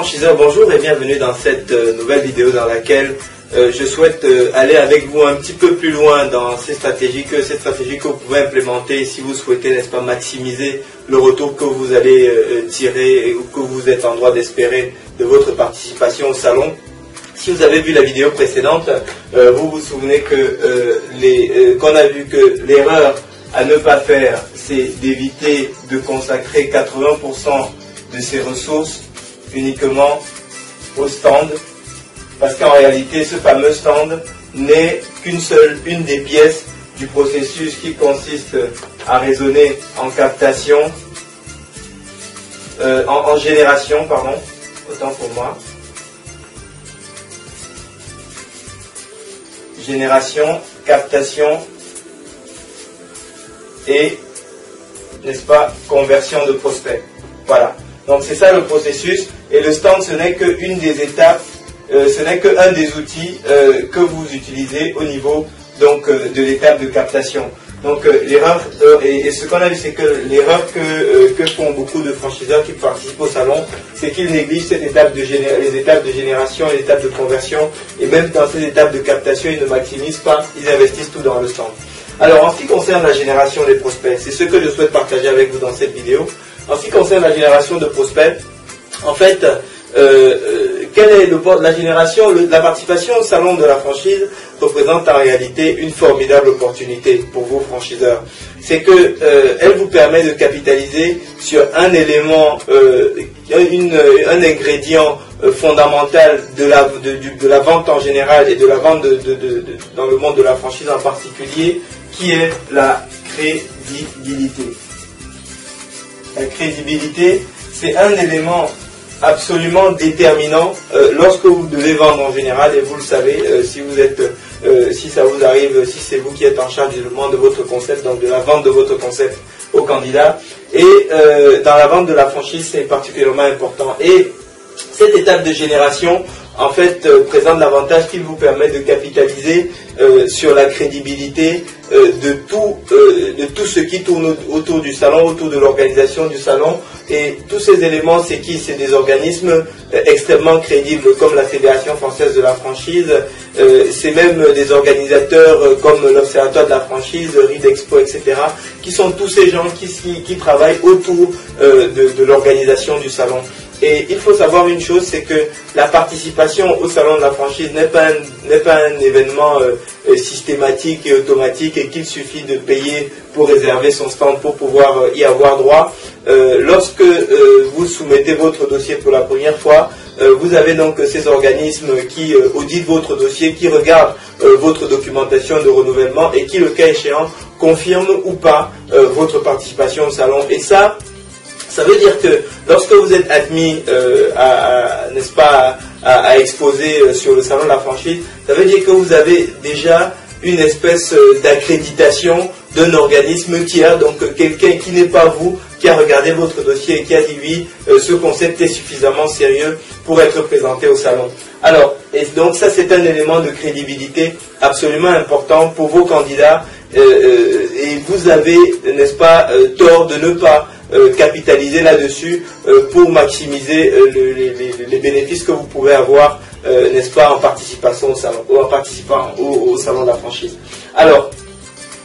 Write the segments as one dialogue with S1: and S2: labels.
S1: franchiseurs, bonjour et bienvenue dans cette nouvelle vidéo dans laquelle je souhaite aller avec vous un petit peu plus loin dans ces stratégies que vous pouvez implémenter si vous souhaitez, n'est-ce pas, maximiser le retour que vous allez tirer ou que vous êtes en droit d'espérer de votre participation au salon. Si vous avez vu la vidéo précédente, vous vous souvenez que qu'on a vu que l'erreur à ne pas faire, c'est d'éviter de consacrer 80% de ses ressources uniquement au stand, parce qu'en réalité ce fameux stand n'est une des pièces du processus qui consiste à raisonner en captation, en génération, pardon, autant pour moi, génération, captation et, n'est-ce pas, conversion de prospects. Voilà. Donc c'est ça le processus, et le stand ce n'est qu'une des étapes, ce n'est qu'un des outils que vous utilisez au niveau donc de l'étape de captation. Donc l'erreur, et ce qu'on a vu, c'est que l'erreur que font beaucoup de franchiseurs qui participent au salon, c'est qu'ils négligent cette étape les étapes de génération, les étapes de conversion, et même dans ces étapes de captation, ils ne maximisent pas, ils investissent tout dans le stand. Alors en ce qui concerne la génération des prospects, c'est ce que je souhaite partager avec vous dans cette vidéo. En ce qui concerne la génération de prospects, en fait, quelle est la génération, la participation au salon de la franchise représente en réalité une formidable opportunité pour vos franchiseurs. C'est que elle vous permet de capitaliser sur un élément, un ingrédient fondamental de la vente en général et de la vente dans le monde de la franchise en particulier, qui est la crédibilité. La crédibilité, c'est un élément absolument déterminant lorsque vous devez vendre en général, et vous le savez, si ça vous arrive, si c'est vous qui êtes en charge du développement de votre concept, donc de la vente de votre concept au candidat, et dans la vente de la franchise, c'est particulièrement important. Et cette étape de génération, en fait, présente l'avantage qu'il vous permet de capitaliser sur la crédibilité de tout ce qui tourne autour du salon, autour de l'organisation du salon. Et tous ces éléments, c'est qui? C'est des organismes extrêmement crédibles, comme la Fédération française de la franchise. C'est même des organisateurs comme l'Observatoire de la franchise, RIDEXPO, etc., qui sont tous ces gens qui travaillent autour de l'organisation du salon. Et il faut savoir une chose, c'est que la participation au salon de la franchise n'est pas un événement systématique et automatique, et qu'il suffit de payer pour réserver son stand pour pouvoir y avoir droit. Lorsque vous soumettez votre dossier pour la première fois, vous avez donc ces organismes qui auditent votre dossier, qui regardent votre documentation de renouvellement et qui, le cas échéant, confirment ou pas votre participation au salon. Et ça veut dire que lorsque vous êtes admis n'est-ce pas, à exposer sur le salon de la franchise, ça veut dire que vous avez déjà une espèce d'accréditation d'un organisme tiers, donc quelqu'un qui n'est pas vous, qui a regardé votre dossier et qui a dit oui, ce concept est suffisamment sérieux pour être présenté au salon. Alors, et donc ça, c'est un élément de crédibilité absolument important pour vos candidats, et vous avez, n'est-ce pas, tort de ne pas capitaliser là-dessus pour maximiser les bénéfices que vous pouvez avoir, n'est-ce pas, en participant au salon, ou en participant au salon de la franchise. Alors,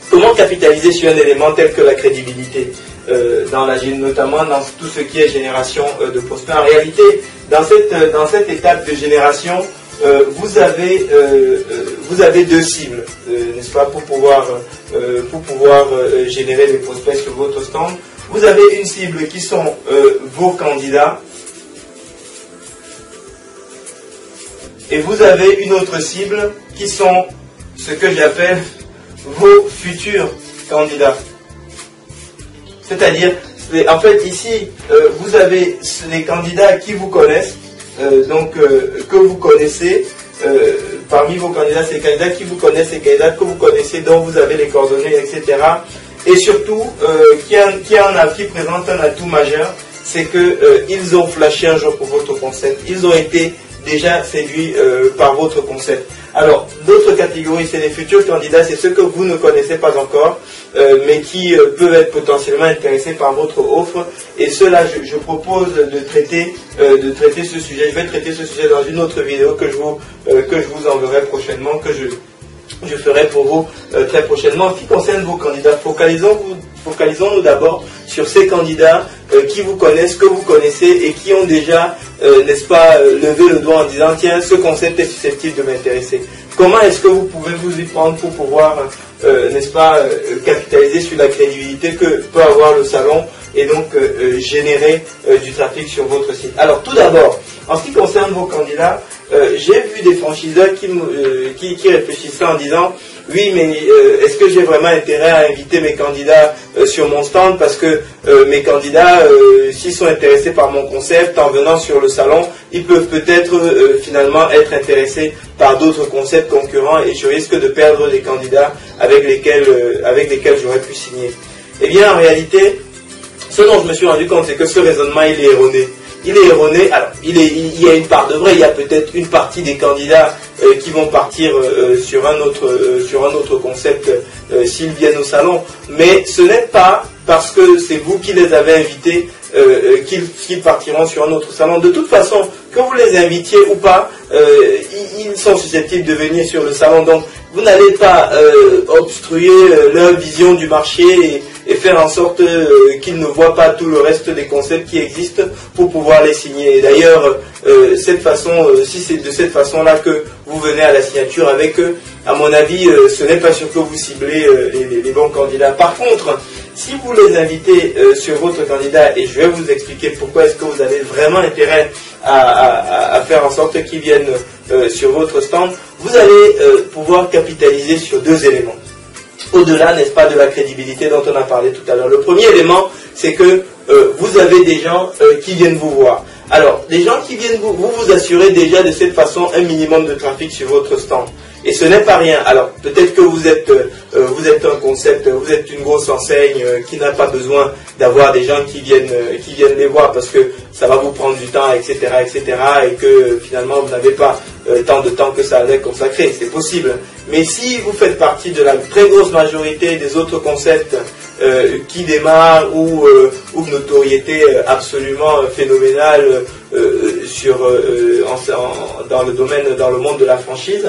S1: comment capitaliser sur un élément tel que la crédibilité, notamment dans tout ce qui est génération de prospects? En réalité, dans cette étape de génération, vous avez deux cibles, n'est-ce pas, pour pouvoir générer des prospects sur votre stand. Vous avez une cible qui sont vos candidats, et vous avez une autre cible qui sont ce que j'appelle vos futurs candidats. C'est-à-dire, en fait ici, vous avez les candidats qui vous connaissent, que vous connaissez. Parmi vos candidats, c'est les candidats qui vous connaissent, les candidats que vous connaissez, dont vous avez les coordonnées, etc. Et surtout, qui présente un atout majeur, c'est qu'ils ont flashé un jour pour votre concept. Ils ont été déjà séduits par votre concept. Alors, d'autres catégories, c'est les futurs candidats, c'est ceux que vous ne connaissez pas encore, mais qui peuvent être potentiellement intéressés par votre offre. Et cela, je propose de traiter ce sujet. Je vais traiter ce sujet dans une autre vidéo que je vous enverrai prochainement, que je ferai pour vous très prochainement. En ce qui concerne vos candidats, focalisons-nous d'abord sur ces candidats qui vous connaissent, que vous connaissez et qui ont déjà, n'est-ce pas, levé le doigt en disant tiens, ce concept est susceptible de m'intéresser. Comment est-ce que vous pouvez vous y prendre pour pouvoir, n'est-ce pas, capitaliser sur la crédibilité que peut avoir le salon et donc générer du trafic sur votre site. Alors tout d'abord, en ce qui concerne vos candidats, j'ai vu des franchiseurs qui réfléchissaient en disant oui, mais est-ce que j'ai vraiment intérêt à inviter mes candidats sur mon stand, parce que mes candidats, s'ils sont intéressés par mon concept, en venant sur le salon, ils peuvent peut-être finalement être intéressés par d'autres concepts concurrents et je risque de perdre des candidats avec lesquels j'aurais pu signer. Eh bien, en réalité, ce dont je me suis rendu compte, c'est que ce raisonnement, il est erroné. Il est erroné. Alors, il y a une part de vrai. Il y a peut-être une partie des candidats qui vont partir sur un autre concept s'ils viennent au salon. Mais ce n'est pas parce que c'est vous qui les avez invités qu'ils partiront sur un autre salon. De toute façon, que vous les invitiez ou pas, ils sont susceptibles de venir sur le salon. Donc, vous n'allez pas obstruer leur vision du marché et faire en sorte qu'ils ne voient pas tout le reste des concepts qui existent pour pouvoir les signer. Et d'ailleurs, si c'est de cette façon-là que vous venez à la signature avec eux, à mon avis, ce n'est pas sûr que vous ciblez les bons candidats. Par contre, si vous les invitez sur votre candidat, et je vais vous expliquer pourquoi est-ce que vous avez vraiment intérêt à faire en sorte qu'ils viennent sur votre stand, vous allez pouvoir capitaliser sur deux éléments. Au-delà, n'est-ce pas, de la crédibilité dont on a parlé tout à l'heure. Le premier élément, c'est que vous avez des gens qui viennent vous voir. Alors, des gens qui viennent vous assurez déjà de cette façon un minimum de trafic sur votre stand. Et ce n'est pas rien. Alors, peut-être que vous êtes un concept, vous êtes une grosse enseigne qui n'a pas besoin d'avoir des gens qui viennent les voir parce que ça va vous prendre du temps, etc., et que finalement vous n'avez pas tant de temps que ça allait consacrer. C'est possible. Mais si vous faites partie de la très grosse majorité des autres concepts qui démarrent ou une notoriété absolument phénoménale dans le monde de la franchise,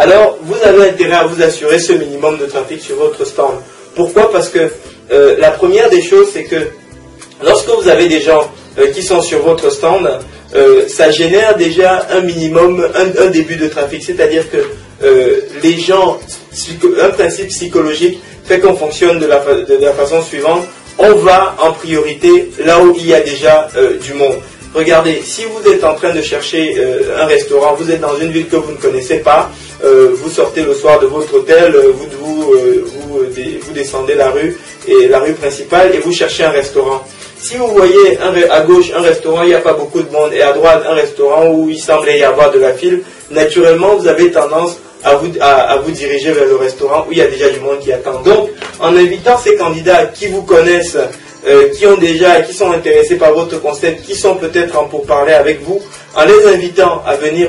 S1: alors vous avez intérêt à vous assurer ce minimum de trafic sur votre stand. Pourquoi? Parce que la première des choses, c'est que lorsque vous avez des gens qui sont sur votre stand, ça génère déjà un minimum, un début de trafic. C'est-à-dire que les gens, un principe psychologique fait qu'on fonctionne de la façon suivante. On va en priorité là où il y a déjà du monde. Regardez, si vous êtes en train de chercher un restaurant, vous êtes dans une ville que vous ne connaissez pas, vous sortez le soir de votre hôtel, vous descendez la rue principale et vous cherchez un restaurant. Si vous voyez à gauche un restaurant, il n'y a pas beaucoup de monde, et à droite un restaurant où il semblait y avoir de la file, naturellement vous avez tendance à vous diriger vers le restaurant où il y a déjà du monde qui attend. Donc, en invitant ces candidats qui vous connaissent, qui sont intéressés par votre concept, qui sont peut-être en pourparlers avec vous, en les invitant à venir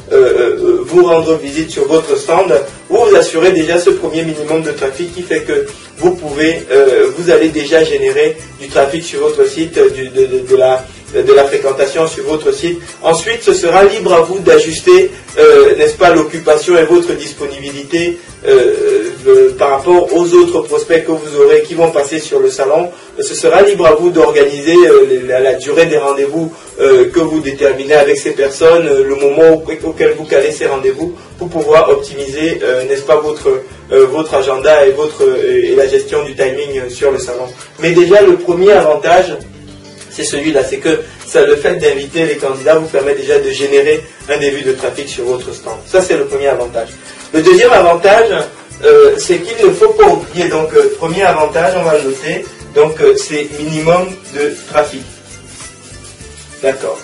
S1: vous rendre visite sur votre stand, vous assurez déjà ce premier minimum de trafic qui fait que vous allez déjà générer du trafic sur votre site, de la fréquentation sur votre site. Ensuite, ce sera libre à vous d'ajuster, n'est-ce pas, l'occupation et votre disponibilité par rapport aux autres prospects que vous aurez qui vont passer sur le salon. Ce sera libre à vous d'organiser la durée des rendez-vous que vous déterminez avec ces personnes, le moment auquel vous calez ces rendez-vous pour pouvoir optimiser, n'est-ce pas, votre agenda et la gestion du timing sur le salon. Mais déjà, le premier avantage, c'est celui-là, c'est que le fait d'inviter les candidats vous permet déjà de générer un début de trafic sur votre stand. Ça, c'est le premier avantage. Le deuxième avantage, c'est qu'il ne faut pas oublier, donc premier avantage, on va le noter, donc c'est minimum de trafic. D'accord.